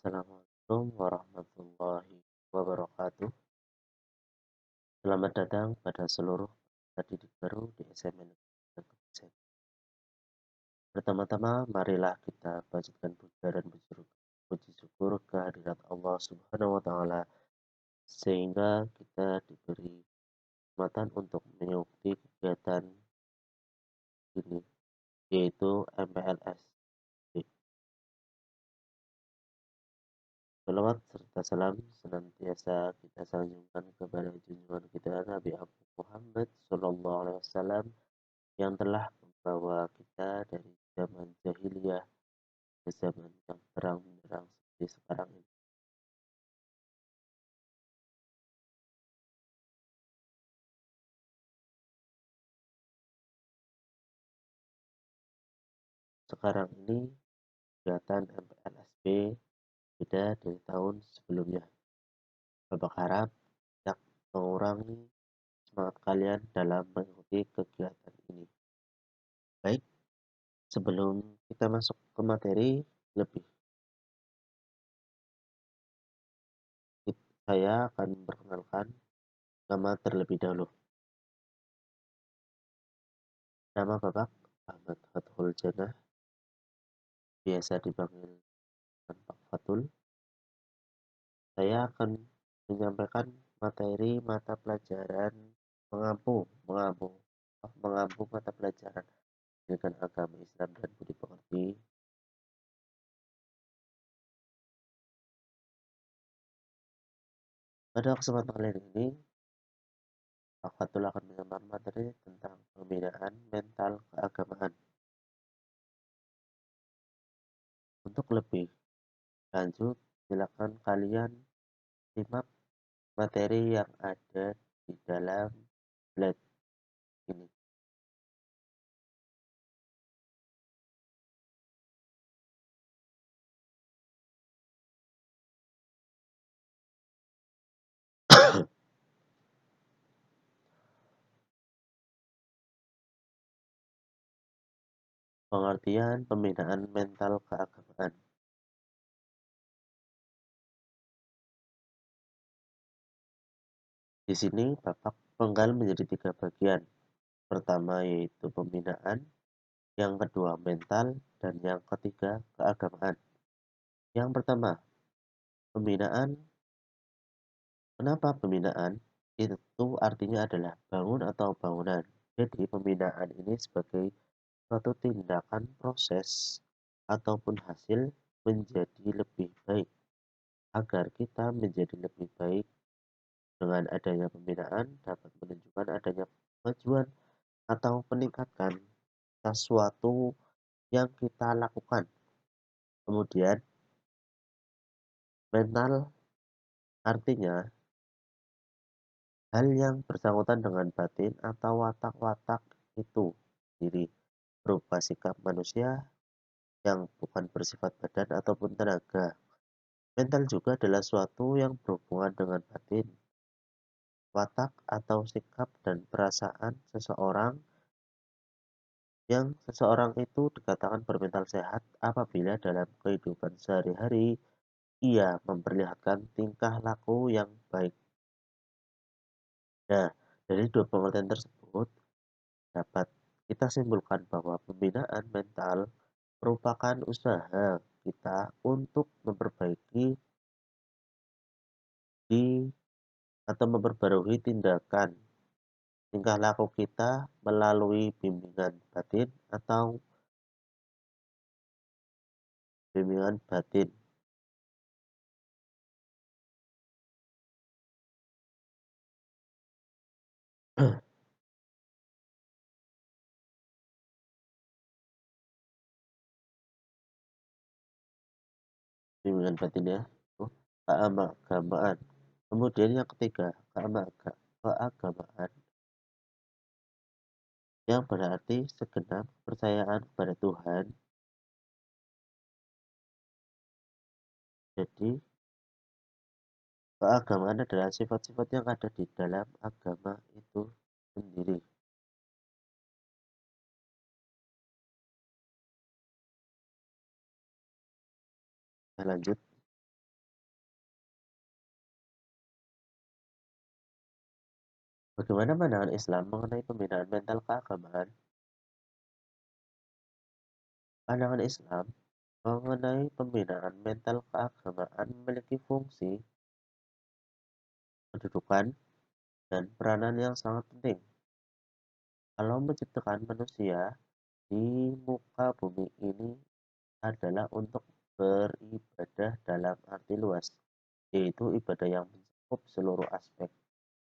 Assalamualaikum warahmatullahi wabarakatuh. Selamat datang pada seluruh peserta didik baru di SMA Negeri 3 Kebumen. Pertama-tama, marilah kita panjatkan puja dan puji syukur kehadirat Allah Subhanahu wa Ta'ala, sehingga kita diberi kesempatan untuk mengikuti kegiatan ini, yaitu MPLS. Salawat serta salam senantiasa kita sanjungkan kepada junjungan kita Nabi Muhammad SAW yang telah membawa kita dari zaman jahiliyah ke zaman yang terang-benderang seperti sekarang ini. Sekarang ini kegiatan MPLSB beda dari tahun sebelumnya. Bapak harap tidak mengurangi semangat kalian dalam mengikuti kegiatan ini. Baik, sebelum kita masuk ke materi lebih, saya akan memperkenalkan nama terlebih dahulu. Nama Bapak Ahmad Fathul Jannah, biasa dipanggil Pak Fatul. Saya akan menyampaikan materi mata pelajaran mengampu mata pelajaran pendidikan agama Islam dan budi pekerti. Pada kesempatan kali ini, Pak Fatul akan menyampaikan materi tentang pembinaan mental keagamaan. Untuk lebih lanjut, silakan kalian simak materi yang ada di dalam slide ini. Pengertian pembinaan mental keagamaan. Di sini Bapak penggal menjadi 3 bagian. Pertama yaitu pembinaan, yang kedua mental, dan yang ketiga keagamaan. Yang pertama, pembinaan. Kenapa pembinaan? Itu artinya adalah bangun atau bangunan. Jadi pembinaan ini sebagai suatu tindakan proses ataupun hasil menjadi lebih baik. Agar kita menjadi lebih baik dengan adanya pembinaan dapat menunjukkan adanya kemajuan atau meningkatkan sesuatu yang kita lakukan. Kemudian mental artinya hal yang bersangkutan dengan batin atau watak-watak itu sendiri, berupa sikap manusia yang bukan bersifat badan ataupun tenaga. Mental juga adalah suatu yang berhubungan dengan batin, watak atau sikap dan perasaan seseorang, yang seseorang itu dikatakan bermental sehat apabila dalam kehidupan sehari-hari ia memperlihatkan tingkah laku yang baik. Nah, dari dua pengertian tersebut dapat kita simpulkan bahwa pembinaan mental merupakan usaha kita untuk memperbaiki di atau memperbarui tindakan tingkah laku kita melalui bimbingan batin atau bimbingan batin. Bimbingan batin ya, keagamaan. Kemudian yang ketiga, keagamaan, yang berarti segenap kepercayaan kepada Tuhan. Jadi keagamaan adalah sifat-sifat yang ada di dalam agama itu sendiri. Nah, lanjut. Bagaimana pandangan Islam mengenai pembinaan mental keagamaan? Pandangan Islam mengenai pembinaan mental keagamaan memiliki fungsi, kedudukan, dan peranan yang sangat penting. Kalau menciptakan manusia di muka bumi ini adalah untuk beribadah dalam arti luas, yaitu ibadah yang mencakup seluruh aspek,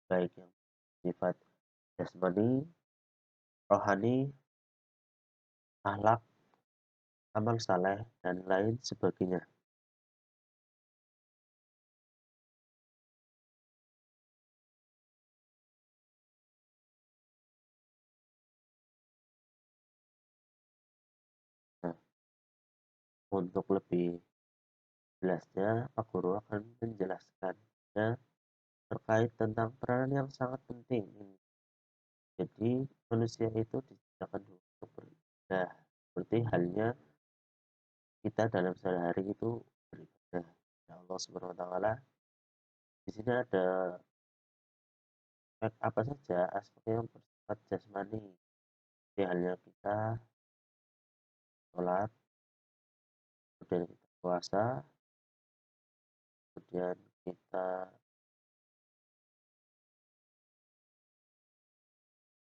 baik yang sifat jasmani, rohani, akhlak, amal saleh, dan lain sebagainya. Nah, untuk lebih jelasnya, Pak Guru akan menjelaskannya terkait tentang peranan yang sangat penting ini. Jadi, manusia itu diciptakan untuk beribadah. Seperti halnya kita dalam sehari-hari itu beribadah. Ya Allah Subhanahu wa taala. Di sini ada aspek apa saja? Aspek yang bersifat jasmani. Seperti halnya kita sholat, kemudian kita puasa, kemudian kita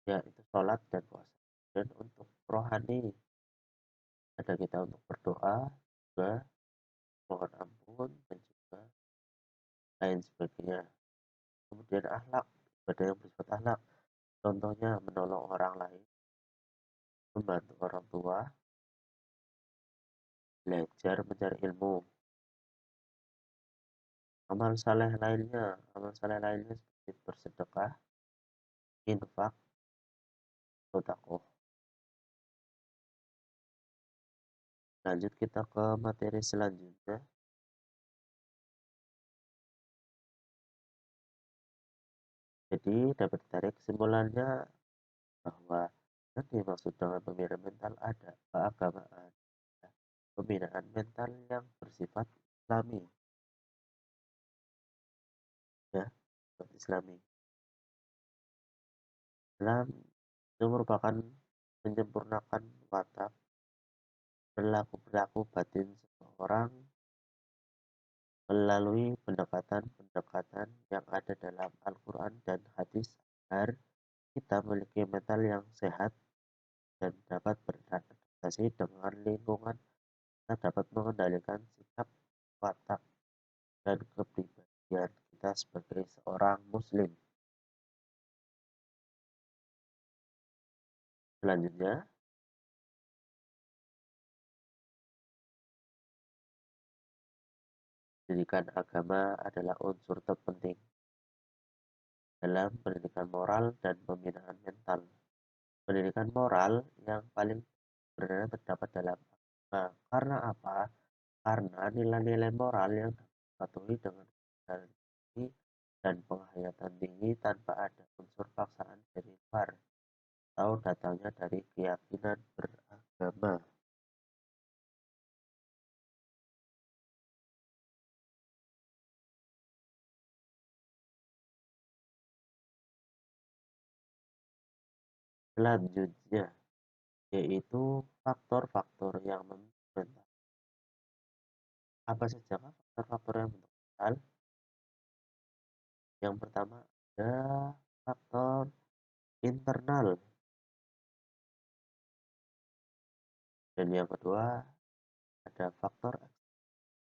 ya itu sholat dan puasa. Dan untuk rohani ada kita untuk berdoa, juga mohon ampun dan juga lain sebagainya. Kemudian akhlak, ibadah yang bersifat akhlak. Contohnya menolong orang lain, membantu orang tua, belajar mencari ilmu. Amal saleh lainnya seperti bersedekah, infak, sedekah. Lanjut kita ke materi selanjutnya. Jadi dapat ditarik kesimpulannya bahwa yang dimaksud dengan pembinaan mental ada keagamaan, pembinaan mental yang bersifat Islami, ya, Islami. Islam itu merupakan menyempurnakan watak perilaku batin seseorang melalui pendekatan-pendekatan yang ada dalam Al-Quran dan hadis agar kita memiliki mental yang sehat dan dapat beradaptasi dengan lingkungan. Kita dapat mengendalikan sikap, watak, dan kepribadian kita sebagai seorang muslim. Selanjutnya, pendidikan agama adalah unsur terpenting dalam pendidikan moral dan pembinaan mental. Pendidikan moral yang paling sebenarnya terdapat dalam agama. Karena apa? Karena nilai-nilai moral yang dipatuhi dengan kesadaran tinggi dan penghayatan tinggi tanpa ada unsur paksaan dari luar atau datangnya dari keyakinan beragama. Selanjutnya, yaitu faktor-faktor yang membentuk mental. Apa saja faktor-faktor yang membentuk mental? Yang pertama ada faktor internal dan yang kedua ada faktor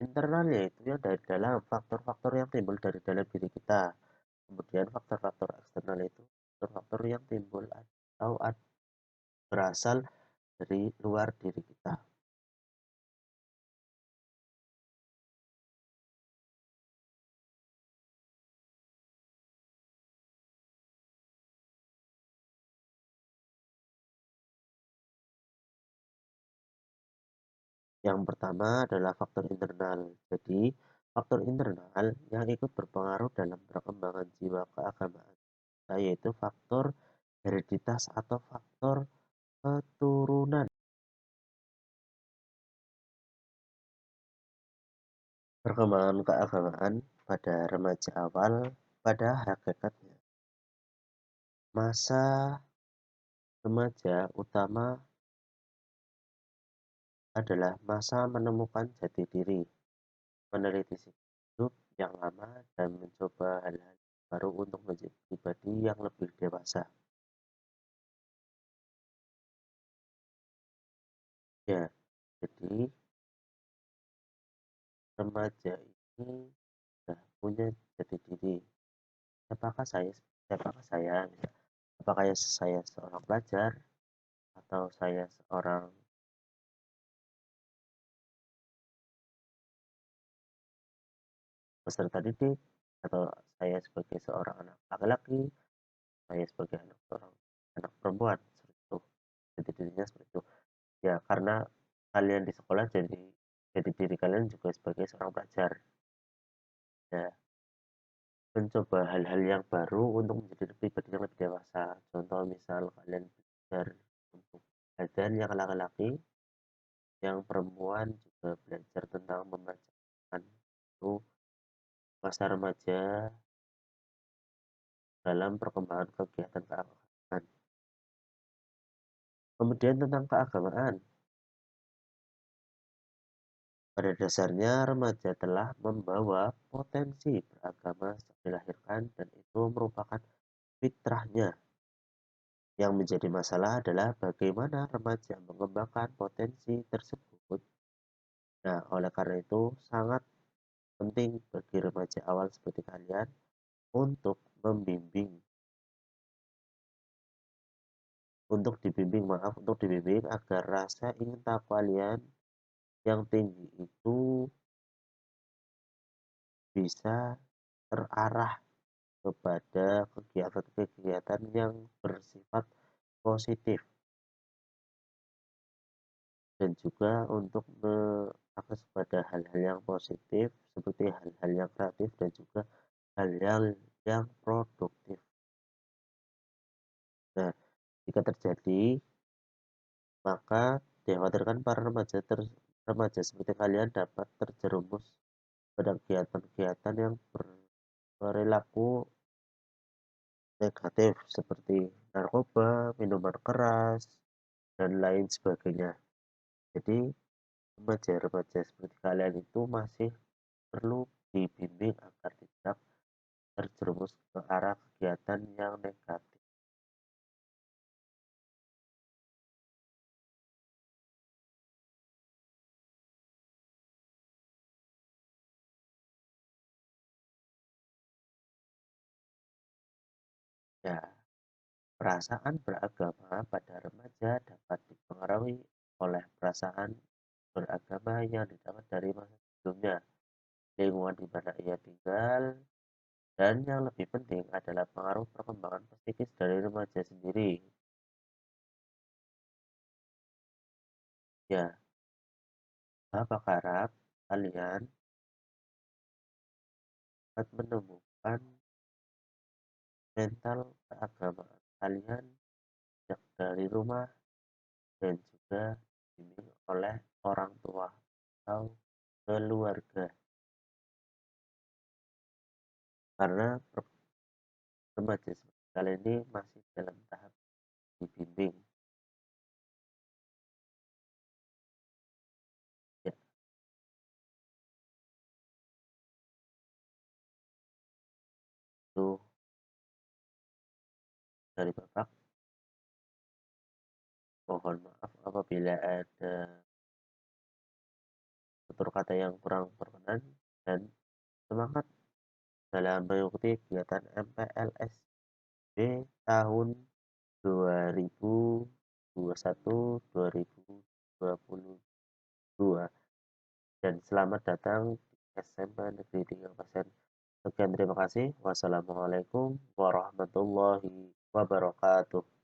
internal yaitu yang dari dalam faktor-faktor yang timbul dari dalam diri kita. Kemudian faktor-faktor eksternal itu faktor-faktor yang timbul atau berasal dari luar diri kita. Yang pertama adalah faktor internal. Jadi, faktor internal yang ikut berpengaruh dalam perkembangan jiwa keagamaan, yaitu faktor hereditas atau faktor keturunan. Perkembangan keagamaan pada remaja awal pada hakikatnya Masa remaja utama adalah masa menemukan jati diri, meneliti sikap hidup yang lama, dan mencoba hal-hal baru untuk menjadi pribadi yang lebih dewasa. Ya, jadi remaja ini sudah punya jati diri. Siapakah saya? Siapakah saya? Apakah saya seorang pelajar atau saya seorang peserta didik atau saya sebagai seorang anak laki-laki, saya sebagai seorang anak perempuan seperti itu. Jati dirinya seperti itu. Ya, karena kalian di sekolah jadi diri kalian juga sebagai seorang pelajar. Ya, mencoba hal-hal yang baru untuk menjadi pribadi yang lebih dewasa. Contoh misal kalian belajar untuk belajar yang laki-laki, yang perempuan juga belajar tentang membaca itu masa remaja dalam perkembangan kegiatan keagamaan. Kemudian tentang keagamaan, pada dasarnya remaja telah membawa potensi beragama sejak dilahirkan dan itu merupakan fitrahnya. Yang menjadi masalah adalah bagaimana remaja mengembangkan potensi tersebut. Nah, oleh karena itu sangat penting bagi remaja awal seperti kalian untuk membimbing, untuk dibimbing agar rasa ingin tahu kalian yang tinggi itu bisa terarah kepada kegiatan-kegiatan yang bersifat positif dan juga untuk akses pada hal-hal yang positif seperti hal-hal yang kreatif dan juga hal-hal yang produktif. Nah, jika terjadi, maka dikhawatirkan para remaja seperti kalian dapat terjerumus pada kegiatan-kegiatan yang berperilaku negatif seperti narkoba, minuman keras, dan lain sebagainya. Jadi, remaja-remaja seperti kalian itu masih perlu dibimbing agar tidak terjerumus ke arah kegiatan yang negatif. Ya, perasaan beragama pada remaja dapat dipengaruhi oleh perasaan beragama yang didapat dari masa sebelumnya, lingkungan di mana ia tinggal, dan yang lebih penting adalah pengaruh perkembangan psikis dari remaja sendiri. Ya, Bapak harap kalian dapat menemukan mental keagamaan kalian sejak dari rumah dan juga dibimbing oleh orang tua atau keluarga. Karena remaja seperti kalian ini masih dalam tahap dibimbing. Ya, itu dari Bapak. Mohon maaf apabila ada tutur kata yang kurang berkenan dan semangat dalam mengikuti kegiatan MPLSB tahun 2021-2022 dan selamat datang di SMA Negeri 3%. Sekian terima kasih. Wassalamualaikum warahmatullahi wabarakatuh.